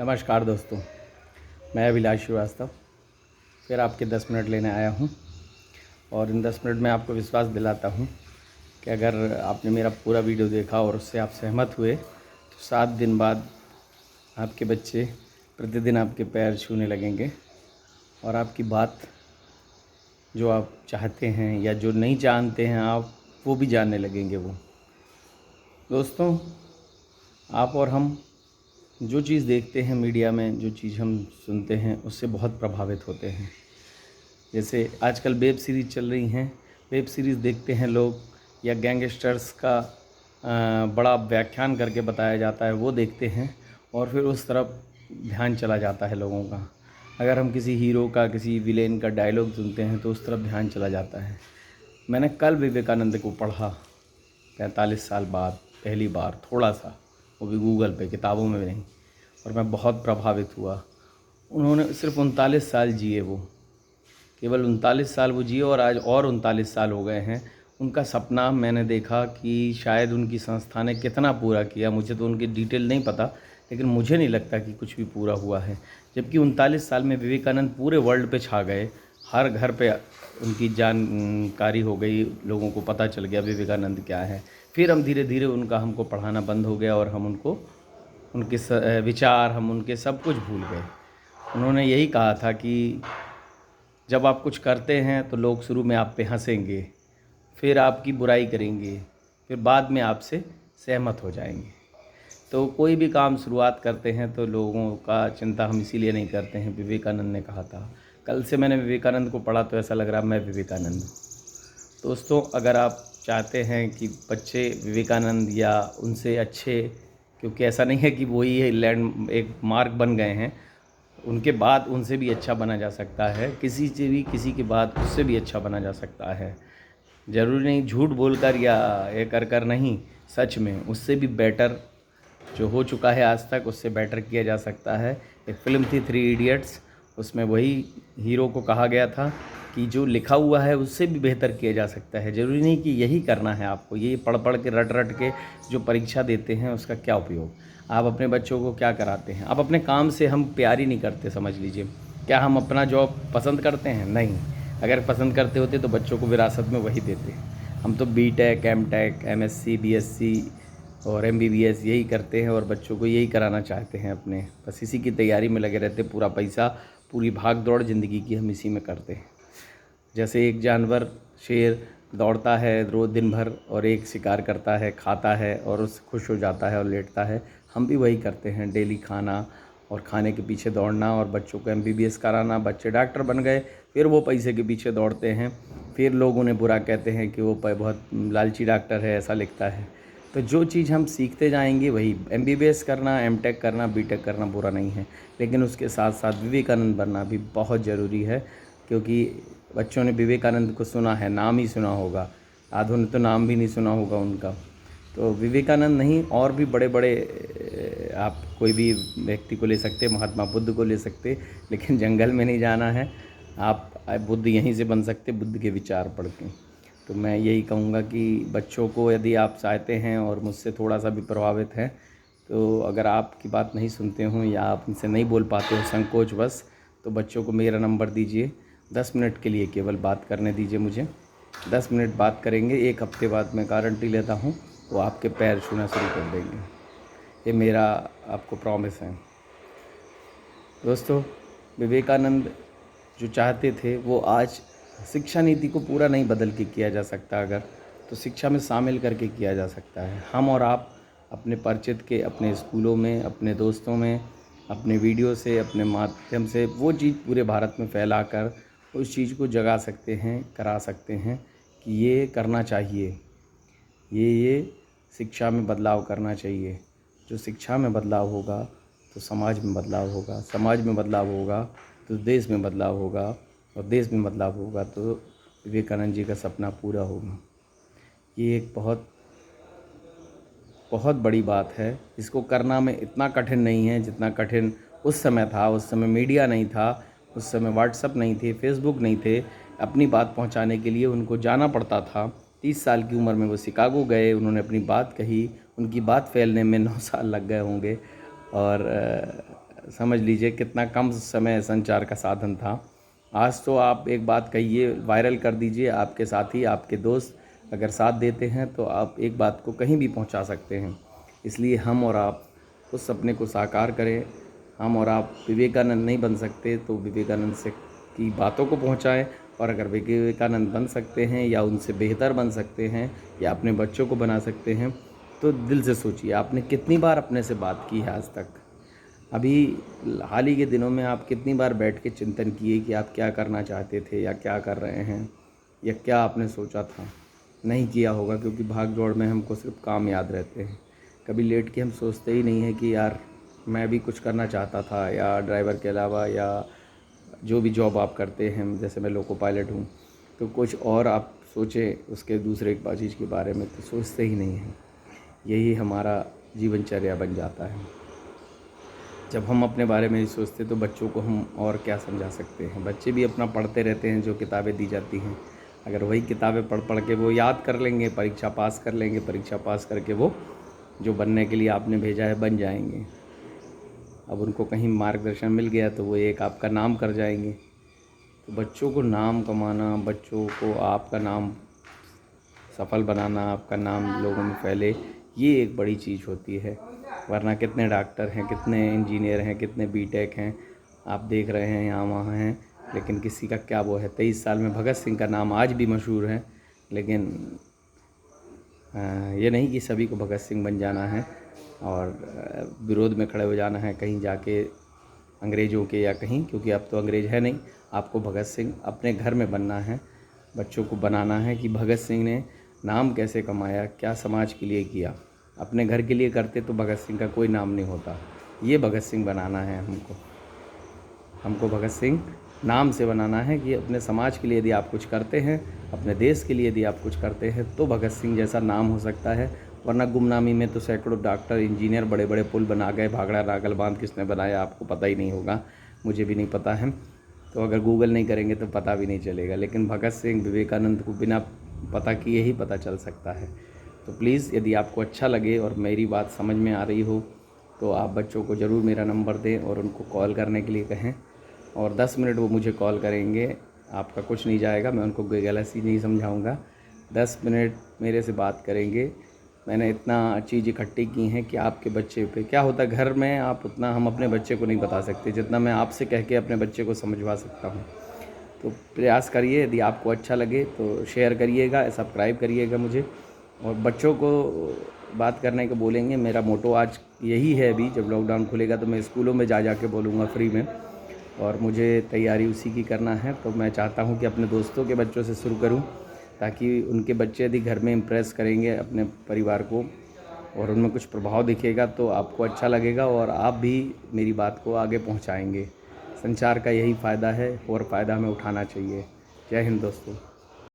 नमस्कार दोस्तों, मैं अभिलाष श्रीवास्तव फिर आपके 10 मिनट लेने आया हूं और इन 10 मिनट में आपको विश्वास दिलाता हूं कि अगर आपने मेरा पूरा वीडियो देखा और उससे आप सहमत हुए तो 7 दिन बाद आपके बच्चे प्रतिदिन आपके पैर छूने लगेंगे और आपकी बात जो आप चाहते हैं या जो नहीं जानते हैं आप वो भी जानने लगेंगे। वो दोस्तों, आप और हम जो चीज़ देखते हैं मीडिया में, जो चीज़ हम सुनते हैं उससे बहुत प्रभावित होते हैं। जैसे आजकल वेब सीरीज़ चल रही हैं, वेब सीरीज़ देखते हैं लोग, या गैंगस्टर्स का बड़ा व्याख्यान करके बताया जाता है वो देखते हैं और फिर उस तरफ ध्यान चला जाता है लोगों का। अगर हम किसी हीरो का, किसी विलेन का डायलॉग सुनते हैं तो उस तरफ ध्यान चला जाता है। मैंने कल विवेकानंद को पढ़ा 45 साल बाद पहली बार, थोड़ा सा, वो भी गूगल पे, किताबों में नहीं, और मैं बहुत प्रभावित हुआ। उन्होंने सिर्फ 39 साल जिए, वो केवल 39 साल वो जिए और आज और 39 साल हो गए हैं। उनका सपना मैंने देखा कि शायद उनकी संस्था ने कितना पूरा किया, मुझे तो उनकी डिटेल नहीं पता, लेकिन मुझे नहीं लगता कि कुछ भी पूरा हुआ है। जबकि 39 साल में विवेकानंद पूरे वर्ल्ड पे छा गए, हर घर पे उनकी जानकारी हो गई, लोगों को पता चल गया विवेकानंद क्या है। फिर हम धीरे धीरे हमको पढ़ाना बंद हो गया और हम उनके विचार, हम उनके सब कुछ भूल गए। उन्होंने यही कहा था कि जब आप कुछ करते हैं तो लोग शुरू में आप पे हंसेंगे, फिर आपकी बुराई करेंगे, फिर बाद में आपसे सहमत हो जाएंगे। तो कोई भी काम शुरुआत करते हैं तो लोगों का चिंता हम इसीलिए नहीं करते हैं, विवेकानंद ने कहा था। कल से मैंने विवेकानंद को पढ़ा तो ऐसा लग रहा मैं विवेकानंद। दोस्तों, अगर आप चाहते हैं कि बच्चे विवेकानंद या उनसे अच्छे, क्योंकि ऐसा नहीं है कि वही लैंड एक मार्क बन गए हैं, उनके बाद उनसे भी अच्छा बना जा सकता है, किसी से भी, किसी के बाद उससे भी अच्छा बना जा सकता है। ज़रूरी नहीं झूठ बोलकर या ये कर नहीं, सच में उससे भी बेटर जो हो चुका है आज तक, उससे बेटर किया जा सकता है। एक फ़िल्म थी 3 इडियट्स, उसमें वही हीरो को कहा गया था कि जो लिखा हुआ है उससे भी बेहतर किया जा सकता है। ज़रूरी नहीं कि यही करना है आपको, ये पढ़ पढ़ के रट के जो परीक्षा देते हैं उसका क्या उपयोग। आप अपने बच्चों को क्या कराते हैं? आप अपने काम से हम प्यार ही नहीं करते, समझ लीजिए। क्या हम अपना जॉब पसंद करते हैं? नहीं। अगर पसंद करते होते तो बच्चों को विरासत में वही देते। हम तो बीटेक, एमटेक, एमएससी, बीएससी और एमबीबीएस यही करते हैं और बच्चों को यही कराना चाहते हैं अपने, बस इसी की तैयारी में लगे रहते। पूरा पैसा, पूरी भाग दौड़ ज़िंदगी की हम इसी में करते हैं। जैसे एक जानवर, शेर, दौड़ता है रोज़ दिन भर और एक शिकार करता है, खाता है और उससे खुश हो जाता है और लेटता है। हम भी वही करते हैं, डेली खाना और खाने के पीछे दौड़ना और बच्चों को एमबीबीएस कराना। बच्चे डॉक्टर बन गए, फिर वो पैसे के पीछे दौड़ते हैं, फिर लोग उन्हें बुरा कहते हैं कि वो बहुत लालची डॉक्टर है, ऐसा लिखता है। तो जो चीज़ हम सीखते जाएंगे वही, एमबीबीएस करना, एमटेक करना, बीटेक करना बुरा नहीं है, लेकिन उसके साथ साथ विवेकानंद बनना भी बहुत ज़रूरी है। क्योंकि बच्चों ने विवेकानंद को सुना है, नाम ही सुना होगा, आधों ने तो नाम भी नहीं सुना होगा उनका। तो विवेकानंद नहीं, और भी बड़े बड़े आप कोई भी व्यक्ति को ले सकते, महात्मा बुद्ध को ले सकते, लेकिन जंगल में नहीं जाना है। आप बुद्ध यहीं से बन सकते, बुद्ध के विचार पढ़ के। तो मैं यही कहूँगा कि बच्चों को, यदि आप चाहते हैं और मुझसे थोड़ा सा भी प्रभावित हैं, तो अगर आपकी बात नहीं सुनते हों या आप उनसे नहीं बोल पाते हो संकोचवश, तो बच्चों को मेरा नंबर दीजिए, 10 मिनट के लिए केवल बात करने दीजिए मुझे। 10 मिनट बात करेंगे, 1 हफ्ते बाद मैं गारंटी लेता हूँ वो आपके पैर छूना शुरू कर देंगे। ये मेरा आपको प्रॉमिस है। दोस्तों, विवेकानंद जो चाहते थे वो आज शिक्षा नीति को पूरा नहीं बदल के किया जा सकता, अगर तो शिक्षा में शामिल करके किया जा सकता है। हम और आप अपने परिचित के, अपने स्कूलों में, अपने दोस्तों में, अपने वीडियो से, अपने माध्यम से वो चीज़ पूरे भारत में फैलाकर उस चीज़ को जगा सकते हैं, करा सकते हैं कि ये करना चाहिए, ये शिक्षा में बदलाव करना चाहिए। जो शिक्षा में बदलाव होगा तो समाज में बदलाव होगा, समाज में बदलाव होगा तो देश में बदलाव होगा, और देश में बदलाव होगा तो विवेकानंद जी का सपना पूरा होगा। ये एक बहुत बहुत बड़ी बात है। इसको करना में इतना कठिन नहीं है जितना कठिन उस समय था। उस समय मीडिया नहीं था, उस समय व्हाट्सएप नहीं थे, फेसबुक नहीं थे। अपनी बात पहुंचाने के लिए उनको जाना पड़ता था। 30 साल की उम्र में वो शिकागो गए, उन्होंने अपनी बात कही, उनकी बात फैलने में 9 साल लग गए होंगे। और समझ लीजिए कितना कम समय संचार का साधन था। आज तो आप एक बात कहिए, वायरल कर दीजिए, आपके साथी, आपके दोस्त अगर साथ देते हैं तो आप एक बात को कहीं भी पहुंचा सकते हैं। इसलिए हम और आप उस सपने को साकार करें। हम और आप विवेकानंद नहीं बन सकते तो विवेकानंद से की बातों को पहुंचाएं, और अगर विवेकानंद बन सकते हैं या उनसे बेहतर बन सकते हैं या अपने बच्चों को बना सकते हैं, तो दिल से सोचिए आपने कितनी बार अपने से बात की है आज तक। अभी हाल ही के दिनों में आप कितनी बार बैठ के चिंतन किए कि आप क्या करना चाहते थे या क्या कर रहे हैं या क्या आपने सोचा था। नहीं किया होगा, क्योंकि भाग दौड़ में हमको सिर्फ काम याद रहते हैं। कभी लेट के हम सोचते ही नहीं है कि यार मैं भी कुछ करना चाहता था, या ड्राइवर के अलावा या जो भी जॉब आप करते हैं, जैसे मैं लोको पायलट हूँ, तो कुछ और आप सोचें उसके दूसरे एक चीज़ के बारे में, तो सोचते ही नहीं हैं। यही हमारा जीवनचर्या बन जाता है। जब हम अपने बारे में नहीं सोचते तो बच्चों को हम और क्या समझा सकते हैं। बच्चे भी अपना पढ़ते रहते हैं जो किताबें दी जाती हैं। अगर वही किताबें पढ़ पढ़ के वो याद कर लेंगे, परीक्षा पास कर लेंगे, परीक्षा पास करके वो जो बनने के लिए आपने भेजा है बन जाएंगे। अब उनको कहीं मार्गदर्शन मिल गया तो वो एक आपका नाम कर जाएंगे। तो बच्चों को नाम कमाना, बच्चों को आपका नाम सफल बनाना, आपका नाम लोगों में फैले, ये एक बड़ी चीज़ होती है। वरना कितने डॉक्टर हैं, कितने इंजीनियर हैं, कितने बीटेक हैं, आप देख रहे हैं यहाँ वहाँ हैं, लेकिन किसी का क्या वो है। 23 साल में भगत सिंह का नाम आज भी मशहूर है, लेकिन ये नहीं कि सभी को भगत सिंह बन जाना है और विरोध में खड़े हो जाना है कहीं जाके अंग्रेज़ों के या कहीं, क्योंकि अब तो अंग्रेज़ है नहीं। आपको भगत सिंह अपने घर में बनना है, बच्चों को बनाना है कि भगत सिंह ने नाम कैसे कमाया, क्या समाज के लिए किया। अपने घर के लिए करते तो भगत सिंह का कोई नाम नहीं होता। ये भगत सिंह बनाना है हमको भगत सिंह नाम से बनाना है कि अपने समाज के लिए यदि आप कुछ करते हैं, अपने देश के लिए यदि आप कुछ करते हैं, तो भगत सिंह जैसा नाम हो सकता है। वरना गुमनामी में तो सैकड़ों डॉक्टर, इंजीनियर बड़े बड़े पुल बना गए। भाखड़ा नागल बांध किसने बनाया आपको पता ही नहीं होगा, मुझे भी नहीं पता है। तो अगर गूगल नहीं करेंगे तो पता भी नहीं चलेगा। लेकिन भगत सिंह, विवेकानंद को बिना पता किए ही पता चल सकता है। तो प्लीज़ यदि आपको अच्छा लगे और मेरी बात समझ में आ रही हो तो आप बच्चों को ज़रूर मेरा नंबर दें और उनको कॉल करने के लिए कहें, और 10 मिनट वो मुझे कॉल करेंगे। आपका कुछ नहीं जाएगा, मैं उनको गलत ही नहीं समझाऊंगा। 10 मिनट मेरे से बात करेंगे। मैंने इतना चीज़ इकट्ठी की हैं कि आपके बच्चे पे क्या होता है घर में, आप उतना हम अपने बच्चे को नहीं बता सकते जितना मैं आपसे कह के अपने बच्चे को समझवा सकता हूँ। तो प्रयास करिए, यदि आपको अच्छा लगे तो शेयर करिएगा, सब्सक्राइब करिएगा मुझे, और बच्चों को बात करने को बोलेंगे। मेरा मोटो आज यही है। अभी जब लॉकडाउन खुलेगा तो मैं स्कूलों में जा के बोलूँगा फ्री में, और मुझे तैयारी उसी की करना है। तो मैं चाहता हूँ कि अपने दोस्तों के बच्चों से शुरू करूँ, ताकि उनके बच्चे यदि घर में इम्प्रेस करेंगे अपने परिवार को और उनमें कुछ प्रभाव दिखेगा तो आपको अच्छा लगेगा और आप भी मेरी बात को आगे पहुँचाएँगे। संचार का यही फ़ायदा है और फ़ायदा हमें उठाना चाहिए। जय हिंद दोस्तों।